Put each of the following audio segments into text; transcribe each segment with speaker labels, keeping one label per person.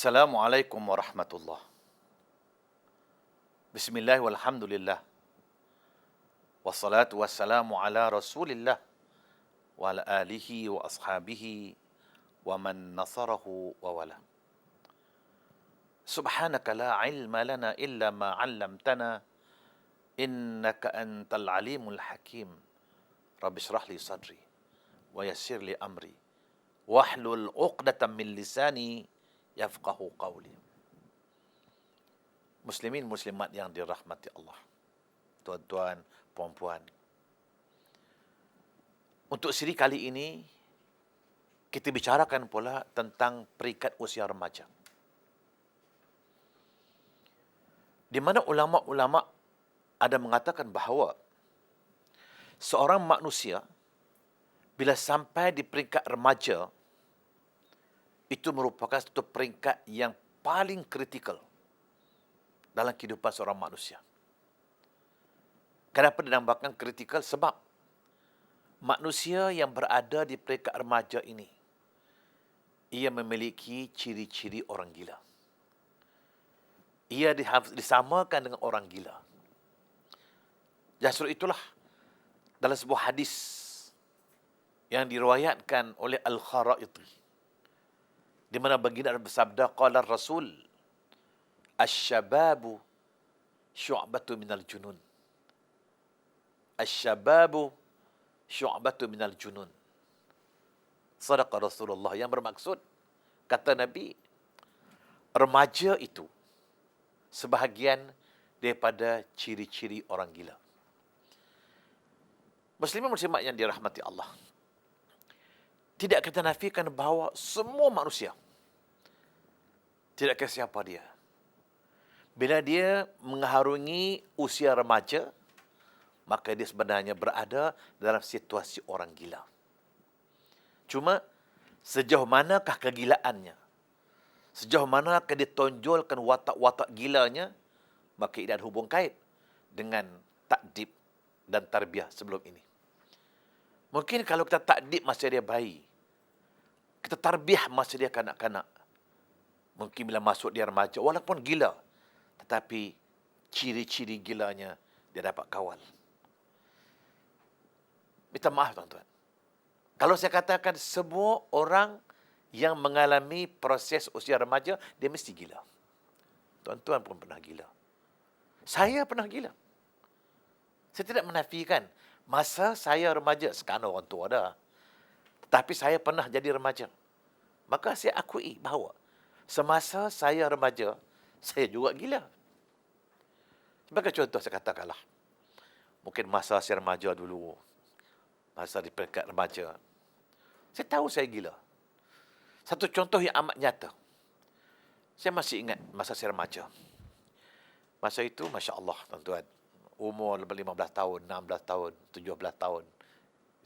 Speaker 1: Assalamualaikum warahmatullahi. Bismillah walhamdulillah. Wassalatu wassalamu ala Rasulillah wa ala alihi wa ashabihi wa man nasarahu wa wala. Subhanaka la ilma lana illa ma 'allamtana innaka antal alimul hakim. Rabbi shrah li sadri wa yassir li amri wahlul 'uqdatam min lisani yafqahu qawli. Muslimin muslimat yang dirahmati Allah, tuan-tuan, puan-puan. Untuk siri kali ini kita bicarakan pula tentang peringkat usia remaja, di mana ulama-ulama ada mengatakan bahawa seorang manusia bila sampai di peringkat remaja itu merupakan satu peringkat yang paling kritikal dalam kehidupan seorang manusia. Kenapa dinamakan kritikal? Sebab manusia yang berada di peringkat remaja ini, ia memiliki ciri-ciri orang gila. Ia disamakan dengan orang gila. Justru itulah dalam sebuah hadis yang diriwayatkan oleh Al-Kharaiti, di mana baginda bersabda, qala Rasul, asy-syababu syu'batu minal junun. Asy-syababu syu'batu minal junun. Sadaqa Rasulullah, yang bermaksud, kata Nabi, remaja itu sebahagian daripada ciri-ciri orang gila. Muslimin muslimat yang dirahmati Allah, tidak kita nafikan bahawa semua manusia, tidak kira siapa dia, bila dia mengharungi usia remaja, maka dia sebenarnya berada dalam situasi orang gila. Cuma sejauh manakah kegilaannya, sejauh manakah dia tonjolkan watak-watak gilanya, maka ia ada hubung kait dengan takdib dan tarbiyah sebelum ini. Mungkin kalau kita takdib masa dia bayi, kita tarbiyah masa dia kanak-kanak, mungkin bila masuk dia remaja, walaupun gila, tetapi ciri-ciri gilanya dia dapat kawal. Minta maaf tuan-tuan, kalau saya katakan semua orang yang mengalami proses usia remaja, dia mesti gila. Tuan-tuan pun pernah gila. Saya pernah gila. Saya tidak menafikan masa saya remaja, sekarang orang tua dah, tetapi saya pernah jadi remaja. Maka saya akui bahawa semasa saya remaja, saya juga gila. Sebagai contoh saya katakanlah, mungkin masa saya remaja dulu, masa di peringkat remaja, saya tahu saya gila. Satu contoh yang amat nyata, saya masih ingat masa saya remaja. Masa itu, Masya Allah, tuan-tuan, umur 15 tahun, 16 tahun, 17 tahun,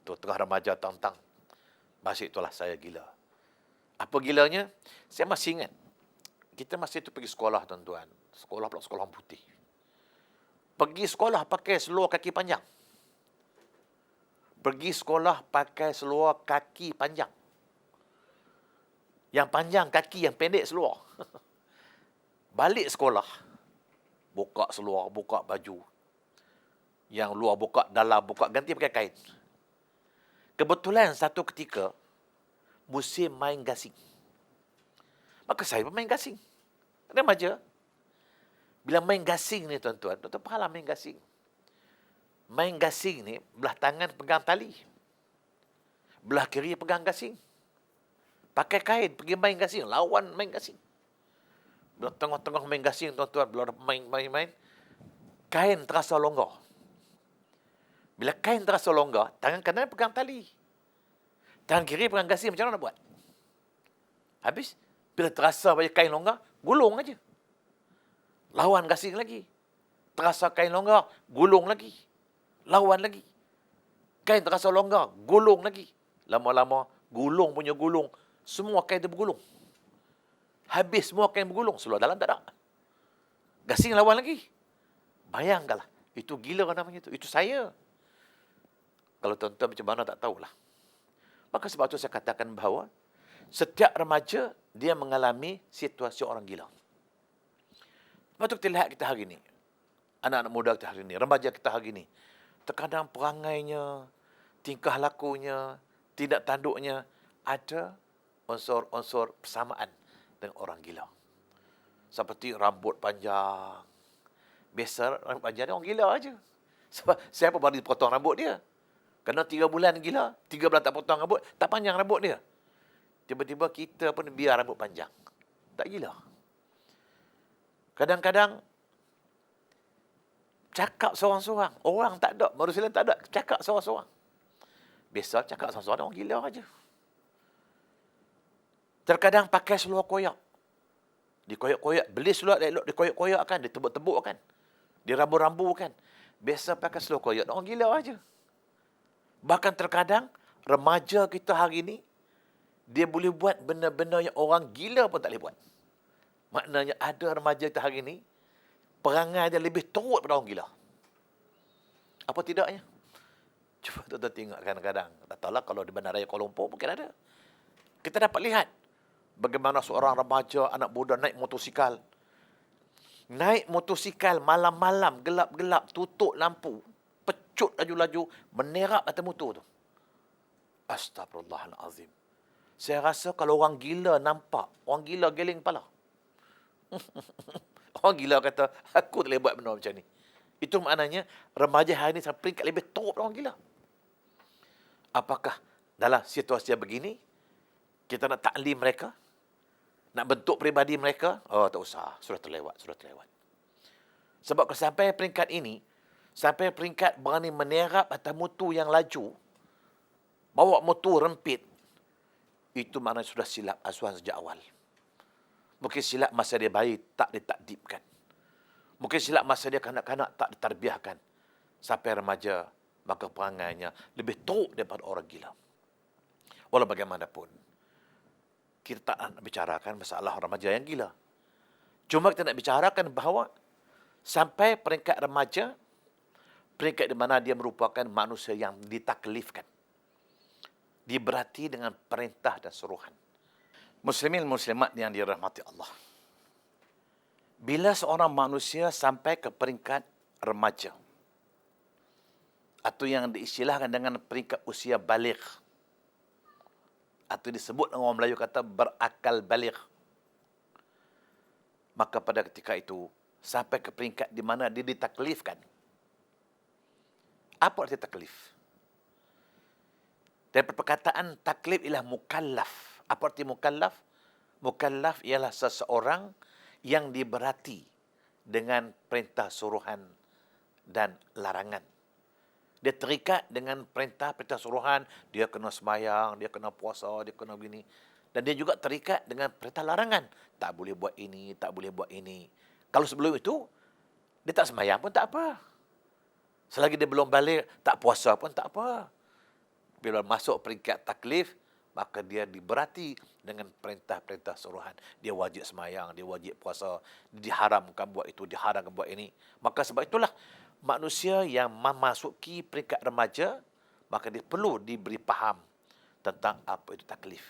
Speaker 1: itu tengah remaja tang-tang. Masa itulah saya gila. Apa gilanya? Saya masih ingat, kita masa itu pergi sekolah, tuan-tuan. Sekolah pula sekolah putih. Pergi sekolah pakai seluar kaki panjang. Pergi sekolah pakai seluar kaki panjang. Yang panjang kaki, yang pendek seluar. Balik sekolah, buka seluar, buka baju. Yang luar buka, dalam buka, ganti pakai kain. Kebetulan satu ketika, musim main gasing. Maka saya pun main gasing. Remaja. Bila main gasing ni tuan-tuan, tuan-tuan faham main gasing. Main gasing ni, belah tangan pegang tali, belah kiri pegang gasing. Pakai kain, pergi main gasing, lawan main gasing. Bila tengah-tengah main gasing, tuan-tuan, bila main-main, kain terasa longgar. Bila kain terasa longgar, tangan kanan pegang tali, tangan kiri pegang gasing, macam mana nak buat? Habis, bila terasa banyak kain longgar, gulung aja. Lawan gasing lagi. Terasa kain longgar, gulung lagi. Lawan lagi. Kain terasa longgar, gulung lagi. Lama-lama, gulung punya gulung, semua kain itu bergulung. Habis semua kain bergulung, seluar dalam tak ada. Gasing lawan lagi. Bayangkanlah, itu gila namanya itu. Itu saya. Kalau tuan-tuan macam mana tak tahulah. Maka sebab itu saya katakan bahawa Setiap remaja, dia mengalami situasi orang gila. Lepas tu kita lihat kita hari ni. Anak-anak muda kita hari ni, remaja kita hari ni. Terkadang perangainya, tingkah lakunya, tindak tanduknya, ada unsur-unsur persamaan dengan orang gila. Seperti rambut panjang. Biasa rambut panjang dia orang gila aja. Sebab siapa berani potong rambut dia? Kena 3 bulan gila, 3 bulan tak potong rambut, tak panjang rambut dia. Tiba-tiba kita pun biar rambut panjang. Tak gila. Kadang-kadang cakap seorang-seorang. Orang tak ada, manusia lain tak ada, cakap seorang-seorang. Biasa cakap seorang-seorang, orang gila aja. Terkadang pakai seluar koyak. Dikoyak-koyak, beli seluar elok dikoyak-koyak kan, ditebuk-tebuk kan. Dirambu-rambu kan. Biasa pakai seluar koyak, orang gila aja. Bahkan terkadang remaja kita hari ni dia boleh buat benda-benda yang orang gila pun tak boleh buat. Maknanya ada remaja kita hari ni perangai dia lebih teruk daripada orang gila. Apa tidaknya? Cuba tuan-tuan tengok kadang-kadang. Tak tahulah kalau di Bandaraya Kuala Lumpur mungkin ada. Kita dapat lihat bagaimana seorang remaja, anak muda naik motosikal. Naik motosikal malam-malam, gelap-gelap, tutup lampu, pecut laju-laju, menerak atas motor tu. Astagfirullahalazim. Saya rasa kalau orang gila nampak, orang gila geling kepala. Orang gila kata, aku tak boleh buat benda macam ni. Itu maknanya, remaja hari ini sampai peringkat lebih teruk orang gila. Apakah dalam situasi yang begini, kita nak taklim mereka? Nak bentuk peribadi mereka? Oh, tak usah. Sudah terlewat. Sebab kalau sampai peringkat ini, sampai peringkat berani menerap atas motor yang laju, bawa motor rempit, itu maknanya sudah silap asuhan sejak awal. Mungkin silap masa dia bayi tak ditakdibkan. Mungkin silap masa dia kanak-kanak tak ditarbiahkan. Sampai remaja, maka perangainya lebih teruk daripada orang gila. Walau bagaimanapun, kita tak nak bicarakan masalah remaja yang gila. Cuma kita nak bicarakan bahawa sampai peringkat remaja, peringkat di mana dia merupakan manusia yang ditaklifkan. Diberati dengan perintah dan suruhan. Muslimin muslimat yang dirahmati Allah. Bila seorang manusia sampai ke peringkat remaja, atau yang diistilahkan dengan peringkat usia baligh, atau disebut orang Melayu kata berakal baligh, maka pada ketika itu sampai ke peringkat di mana dia ditaklifkan. Apa arti taklif? Dan perkataan taklif ialah mukallaf. Apa arti mukallaf? Mukallaf ialah seseorang yang diberati dengan perintah suruhan dan larangan. Dia terikat dengan perintah suruhan, dia kena sembahyang, dia kena puasa, dia kena begini. Dan dia juga terikat dengan perintah larangan. Tak boleh buat ini, tak boleh buat ini. Kalau sebelum itu, dia tak sembahyang pun tak apa. Selagi dia belum balik, tak puasa pun tak apa. Bila masuk peringkat taklif, maka dia diberati dengan perintah-perintah suruhan. Dia wajib sembahyang, dia wajib puasa, diharamkan buat itu, diharamkan buat ini. Maka sebab itulah, manusia yang memasuki peringkat remaja, maka dia perlu diberi faham tentang apa itu taklif.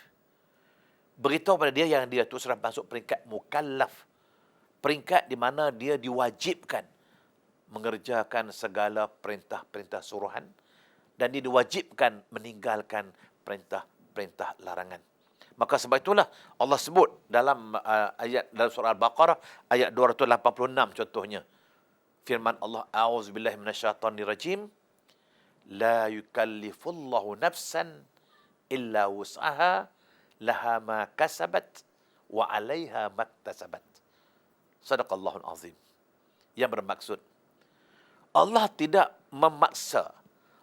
Speaker 1: Beritahu pada dia yang dia tu sudah masuk peringkat mukallaf. Peringkat di mana dia diwajibkan mengerjakan segala perintah-perintah suruhan dan dia diwajibkan meninggalkan perintah-perintah larangan. Maka sebab itulah Allah sebut dalam ayat dalam surah Al-Baqarah ayat 286 contohnya. Firman Allah, a'udzubillahi minasyaitonirrajim, la yukallifullahu nafsan illa wus'aha laha ma kasabat wa 'alaiha maktasabat. Sadaqallahul azim. Yang bermaksud Allah tidak memaksa,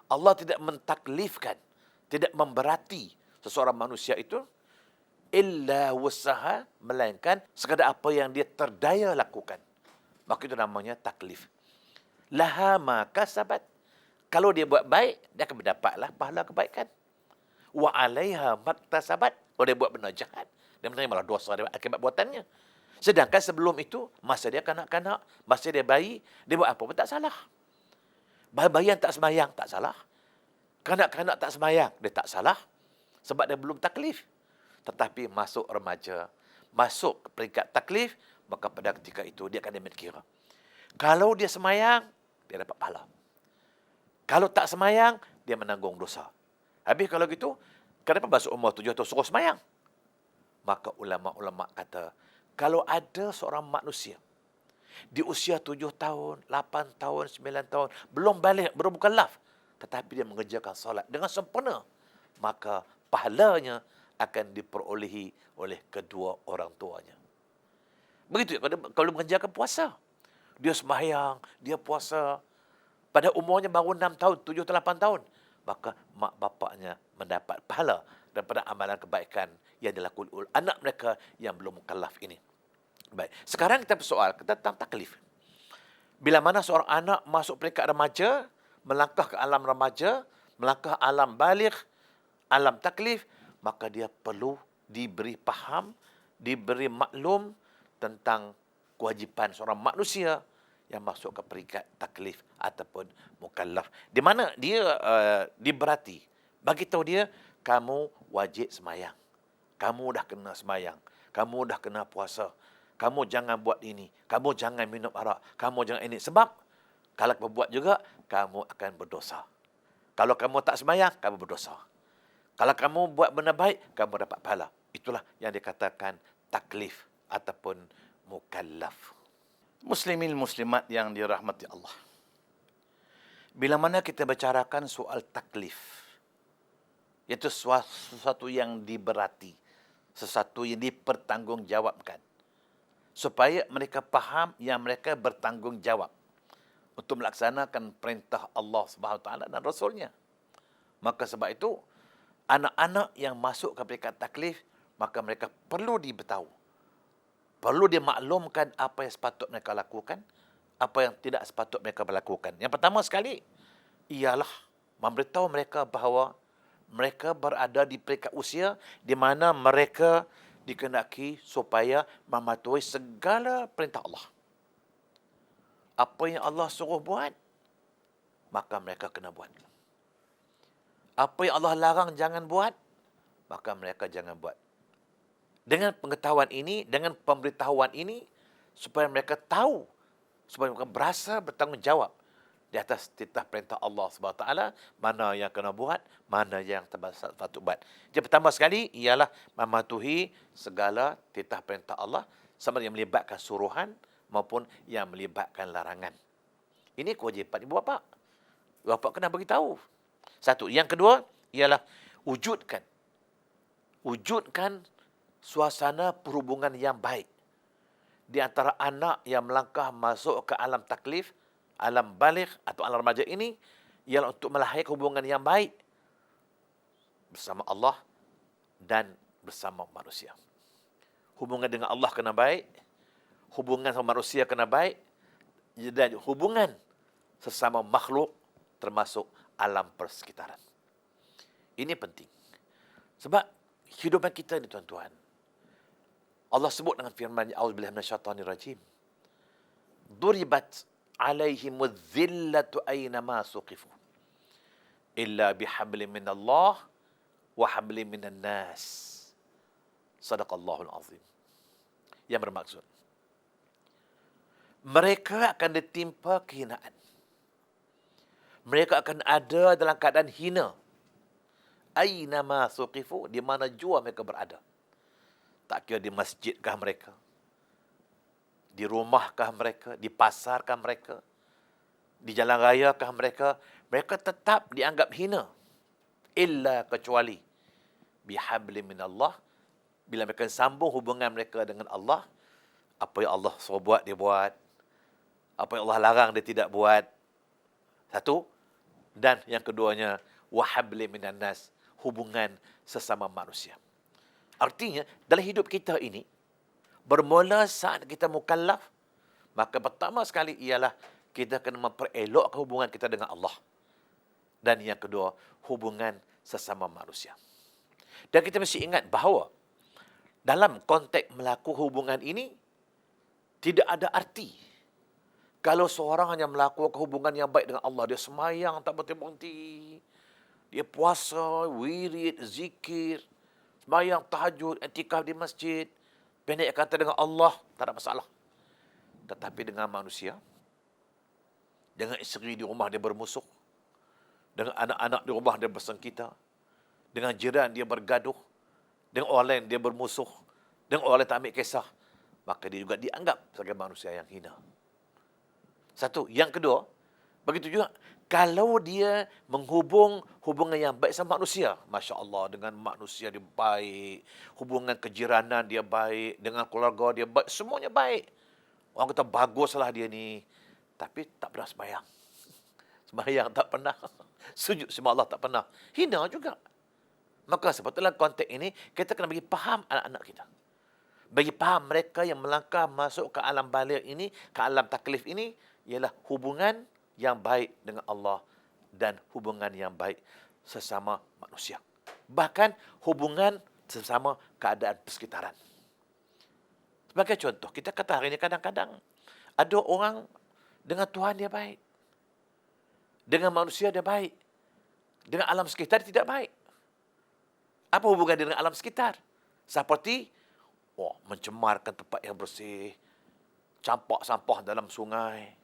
Speaker 1: Allah tidak mentaklifkan, tidak memberati seseorang manusia itu illa wus'aha, melainkan sekadar apa yang dia terdaya lakukan. Maka itu namanya taklif. Laha ma kasabat. Kalau dia buat baik, dia akan mendapatlah pahala kebaikan. Wa 'alaiha maktasabat. Kalau dia buat benda jahat, dia menerima dosa akibat buatannya. Sedangkan sebelum itu, masa dia kanak-kanak, masa dia bayi, dia buat apa pun tak salah. Bayi yang tak sembahyang, tak salah. Kanak-kanak tak sembahyang, dia tak salah. Sebab dia belum taklif. tetapi masuk remaja, masuk ke peringkat taklif, maka pada ketika itu dia akan diambil kira. Kalau dia semayang, dia dapat pahala. Kalau tak semayang, dia menanggung dosa. Habis kalau gitu, kenapa masuk umur 7 tahun suruh semayang? Maka ulama-ulama kata, kalau ada seorang manusia di usia 7 tahun, 8 tahun, 9 tahun, belum balik, belum mukallaf, tetapi dia mengerjakan solat dengan sempurna, maka pahalanya akan diperolehi oleh kedua orang tuanya. Begitu kalau mengerjakan puasa. Dia sembahyang, dia puasa. Pada umurnya baru 6 tahun, 7 atau 8 tahun. Maka mak bapaknya mendapat pahala daripada amalan kebaikan yang dilakukan oleh anak mereka yang belum mukallaf ini. Baik, sekarang kita bersoal tentang taklif. Bila mana seorang anak masuk peringkat remaja, melangkah ke alam remaja, melangkah alam baligh, alam taklif, maka dia perlu diberi faham, diberi maklum tentang kewajipan seorang manusia yang masuk ke peringkat taklif ataupun mukallaf. Di mana dia diberati. Bagi tahu dia, kamu wajib semayang. Kamu dah kena semayang. Kamu dah kena puasa. Kamu jangan buat ini. Kamu jangan minum arak. Kamu jangan ini. Sebab, kalau kamu buat juga, kamu akan berdosa. Kalau kamu tak semayang, kamu berdosa. Kalau kamu buat benda baik, kamu dapat pahala. Itulah yang dikatakan taklif ataupun mukallaf. Muslimin muslimat yang dirahmati Allah. Bila mana kita bicarakan soal taklif, iaitu sesuatu yang diberati, sesuatu yang dipertanggungjawabkan, supaya mereka faham yang mereka bertanggungjawab untuk melaksanakan perintah Allah Subhanahu Wa Taala dan Rasulnya. Maka sebab itu, anak-anak yang masuk ke peringkat taklif, maka mereka perlu diberitahu. Perlu dimaklumkan apa yang sepatut mereka lakukan, apa yang tidak sepatut mereka melakukan. Yang pertama sekali, ialah memberitahu mereka bahawa mereka berada di peringkat usia di mana mereka dikehendaki supaya mematuhi segala perintah Allah. Apa yang Allah suruh buat, maka mereka kena buat. Apa yang Allah larang jangan buat, maka mereka jangan buat. Dengan pengetahuan ini, dengan pemberitahuan ini, supaya mereka tahu, supaya mereka berasa bertanggungjawab di atas titah perintah Allah SWT, mana yang kena buat, mana yang patut buat. Jadi pertama sekali, ialah mematuhi segala titah perintah Allah, sama yang melibatkan suruhan maupun yang melibatkan larangan. Ini kewajipan ibu bapa. Ibu bapa kena beritahu. Satu. Yang kedua, ialah wujudkan suasana perhubungan yang baik di antara anak yang melangkah masuk ke alam taklif, alam baligh atau alam remaja ini, ialah untuk melahirkan hubungan yang baik bersama Allah dan bersama manusia. Hubungan dengan Allah kena baik, hubungan sama manusia kena baik, dan hubungan sesama makhluk termasuk alam persekitaran. Ini penting. Sebab hidupan kita ni tuan-tuan, Allah sebut dengan firman, A'udzubillahi minasyaitonirrajim. Duribat alaihimudz zillatu aynama suqifu illa bihablin minallah wa hablin minan nas. Sadaqallahul azim. Yang bermaksud, mereka akan ditimpa kehinaan. Mereka akan ada dalam keadaan hina. Aynama suqifu, di mana jua mereka berada. Tak kira di masjidkah mereka, di rumahkah mereka, di pasarkah mereka, di jalan rayakah mereka, mereka tetap dianggap hina. Illa kecuali bihablim minallah, bila mereka sambung hubungan mereka dengan Allah, apa yang Allah suruh buat, dia buat. Apa yang Allah larang, dia tidak buat. Satu. Dan yang keduanya, wahablim minan nas, hubungan sesama manusia. Artinya, dalam hidup kita ini, bermula saat kita mukallaf, maka pertama sekali ialah kita kena memperelokkan hubungan kita dengan Allah. Dan yang kedua, hubungan sesama manusia. Dan kita mesti ingat bahawa dalam konteks melakukan hubungan ini, tidak ada arti kalau seorang hanya melakukan hubungan yang baik dengan Allah, dia semayang tak berhenti-berhenti, dia puasa, wirid, zikir, Sembahyang tahajud, i'tikaf di masjid, pendek kata dengan Allah, tak ada masalah. Tetapi dengan manusia, dengan isteri di rumah dia bermusuh, dengan anak-anak di rumah dia bersengkita, dengan jiran dia bergaduh, dengan orang lain dia bermusuh, dengan orang lain tak ambil kisah, maka dia juga dianggap sebagai manusia yang hina. Satu. Yang kedua, begitu juga kalau dia hubungan yang baik sama manusia, Masya Allah, dengan manusia dia baik, hubungan kejiranan dia baik, dengan keluarga dia baik, semuanya baik. Orang kata baguslah dia ni, tapi tak pernah sembahyang. Sembahyang tak pernah, sujud sama Allah tak pernah. Hina juga. Maka sebetulnya konteks ini, kita kena bagi faham anak-anak kita. Bagi faham mereka yang melangkah masuk ke alam balik ini, ke alam taklif ini, ialah hubungan yang baik dengan Allah dan hubungan yang baik sesama manusia. Bahkan hubungan sesama keadaan persekitaran. Sebagai contoh, kita kata hari ini kadang-kadang ada orang dengan Tuhan dia baik. Dengan manusia dia baik. Dengan alam sekitar dia tidak baik. Apa hubungan dia dengan alam sekitar? Seperti mencemarkan tempat yang bersih, campak sampah dalam sungai,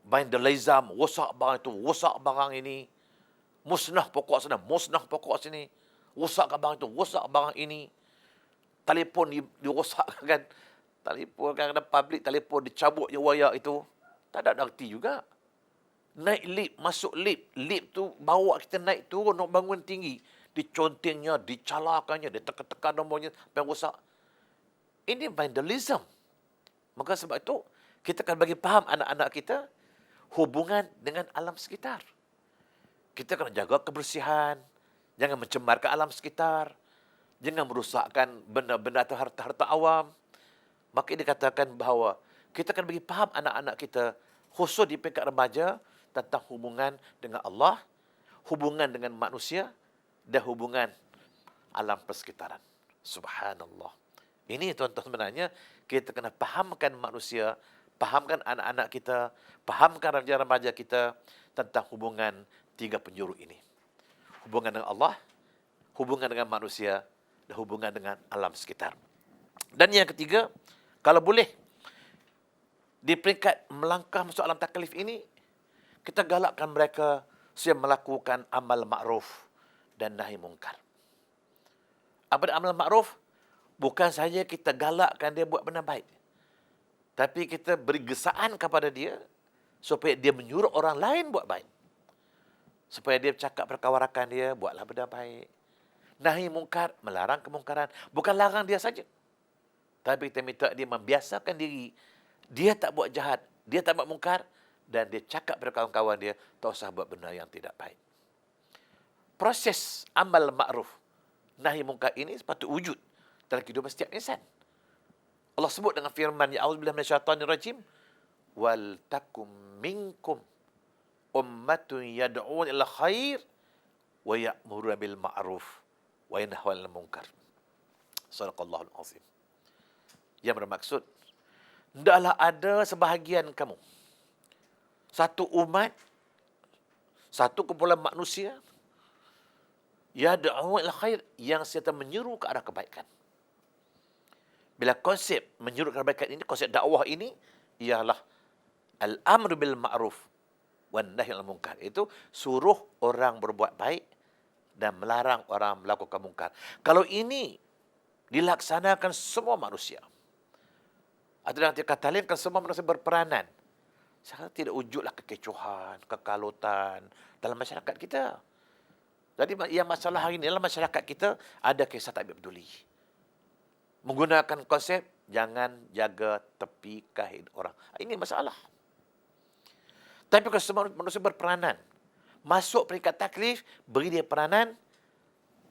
Speaker 1: vandalism, rosak barang itu, rosak barang ini, musnah pokok sana, musnah pokok sini, rosakkan barang itu, rosak barang ini, telefon dirosakkan, telefon kadang-kadang public, telefon dicabut je wayar itu, tak ada arti juga. Naik lift, masuk lift tu bawa kita naik turun nak bangun tinggi, dicontengnya, dicalakannya, ditekan-tekan nomornya sampai rosak. Ini vandalism. Maka sebab itu kita akan bagi faham anak-anak kita hubungan dengan alam sekitar. Kita kena jaga kebersihan, jangan mencemarkan alam sekitar, jangan merosakkan benda-benda atau harta-harta awam. Maka dikatakan bahawa kita akan bagi faham anak-anak kita, khusus di peringkat remaja, tentang hubungan dengan Allah, hubungan dengan manusia, dan hubungan alam persekitaran. Subhanallah. Ini tuan-tuan sebenarnya kita kena fahamkan manusia, fahamkan anak-anak kita, fahamkan remaja-remaja kita tentang hubungan tiga penjuru ini. Hubungan dengan Allah, hubungan dengan manusia, dan hubungan dengan alam sekitar. Dan yang ketiga, kalau boleh, di peringkat melangkah masuk alam taklif ini, kita galakkan mereka supaya melakukan amal makruf dan nahi mungkar. Apa dia amal makruf? Bukan saja kita galakkan dia buat benda baik, tapi kita beri gesaan kepada dia supaya dia menyuruh orang lain buat baik. Supaya dia bercakap perkawarakan dia, buatlah benda baik. Nahi mungkar, melarang kemungkaran. Bukan larang dia saja, tapi kita minta dia membiasakan diri. Dia tak buat jahat, dia tak buat mungkar, dan dia cakap pada kawan-kawan dia, tak usah buat benda yang tidak baik. Proses amal ma'ruf, nahi mungkar ini sepatut wujud dalam kehidupan setiap insan. Allah sebut dengan firman, ya a'udzubillahi minasyaitanir rajim, wal takum minkum ummatun yad'un ila khair wa ya'muruna bil ma'ruf wa yanhauna 'anil munkar. Shadaqallahul azim. Yang bermaksud, hendaklah ada sebahagian kamu, satu umat, satu kumpulan manusia, yad'un ila khair, yang serta menyeru ke arah kebaikan. Bila konsep menyuruh kebaikan ini, konsep dakwah ini ialah al-amru bil ma'ruf wan nahy 'anil munkar. Itu suruh orang berbuat baik dan melarang orang melakukan mungkar. Kalau ini dilaksanakan semua manusia, atau dengan kata lain, kan semua manusia berperanan, saya tidak wujudlah kekecohan, kekalutan dalam masyarakat kita. Jadi yang masalah hari ini dalam masyarakat kita ada kisah tak peduli. Menggunakan konsep jangan jaga tepi kain orang. Ini masalah. Tapi kalau semua manusia berperanan, masuk peringkat taklif, beri dia peranan,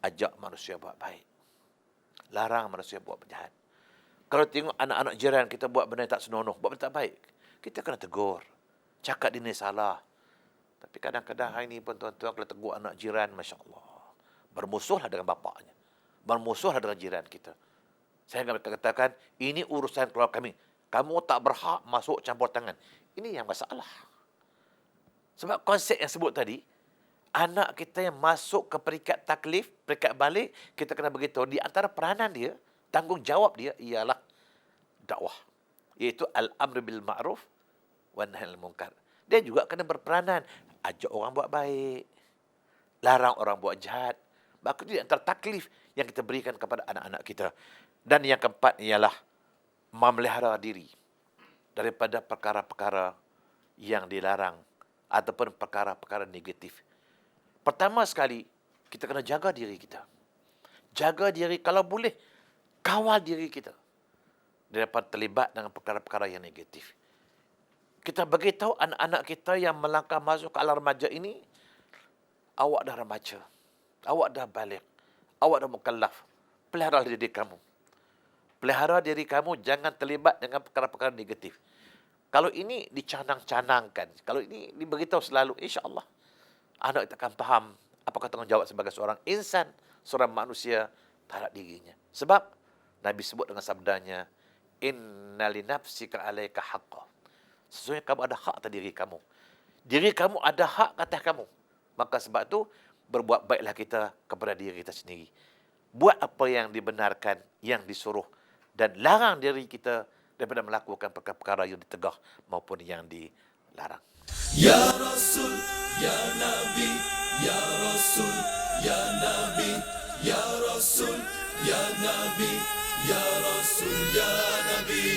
Speaker 1: ajak manusia buat baik, larang manusia buat jahat. Kalau tengok anak-anak jiran kita buat benda yang tak senonoh, buat benda tak baik, kita kena tegur, cakap dia ni salah. Tapi kadang-kadang hari ini pun tuan-tuan, kalau tegur anak jiran, Masya Allah, bermusuhlah dengan bapaknya, bermusuhlah dengan jiran kita. Saya akan katakan, ini urusan keluarga kami, kamu tak berhak masuk campur tangan. Ini yang masalah. Sebab konsep yang sebut tadi, Anak kita yang masuk ke peringkat taklif, peringkat balik, kita kena beritahu di antara peranan dia, tanggungjawab dia ialah dakwah. Iaitu al-amr bil ma'ruf wa nahy anil munkar. Dia juga kena berperanan, ajak orang buat baik, larang orang buat jahat. Maka itu di antara taklif yang kita berikan kepada anak-anak kita. Dan yang keempat ialah memelihara diri daripada perkara-perkara yang dilarang ataupun perkara-perkara negatif. Pertama sekali, kita kena jaga diri kita. Jaga diri, kalau boleh, kawal diri kita daripada terlibat dengan perkara-perkara yang negatif. Kita beritahu anak-anak kita yang melangkah masuk ke alam remaja ini, awak dah remaja, awak dah balik, awak dah mukallaf. Pelihara diri kamu. Pelihara diri kamu, jangan terlibat dengan perkara-perkara negatif. Kalau ini dicanang-canangkan, kalau ini diberitahu selalu, insya-Allah anak kita akan faham apakah tanggungjawab sebagai seorang insan, seorang manusia terhadap dirinya. Sebab Nabi sebut dengan sabdanya, inna li nafsika alaika haqqan. Sesungguhnya kamu ada hak atas diri kamu. Diri kamu ada hak atas kamu. Maka sebab itu, berbuat baiklah kita kepada diri kita sendiri. Buat apa yang dibenarkan, yang disuruh. Dan larang diri kita daripada melakukan perkara-perkara yang ditegah maupun yang dilarang.
Speaker 2: Ya Rasul, Ya Nabi, Ya Rasul, Ya Nabi, Ya Rasul, Ya Nabi, Ya Rasul, Ya Nabi.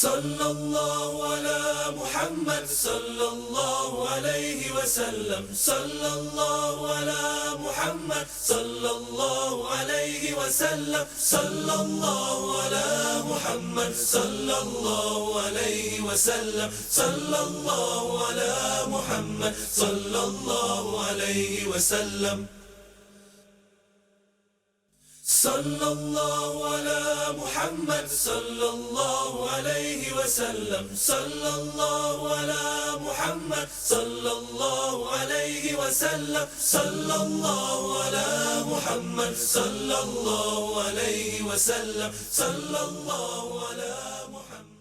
Speaker 2: Sallallahu ala Muhammad, sallallahu alaihi wasallam, sallallahu ala Muhammad, sallallahu alaihi wasallam, sallallahu ala Muhammad, sallallahu alaihi wasallam, sallallahu ala Muhammad, sallallahu alaihi wasallam. Sallallahu ala Muhammad, sallallahu alaihi wasallam, sallallahu ala Muhammad, sallallahu alaihi wasallam, sallallahu ala Muhammad, sallallahu alaihi wasallam, sallallahu ala Muhammad.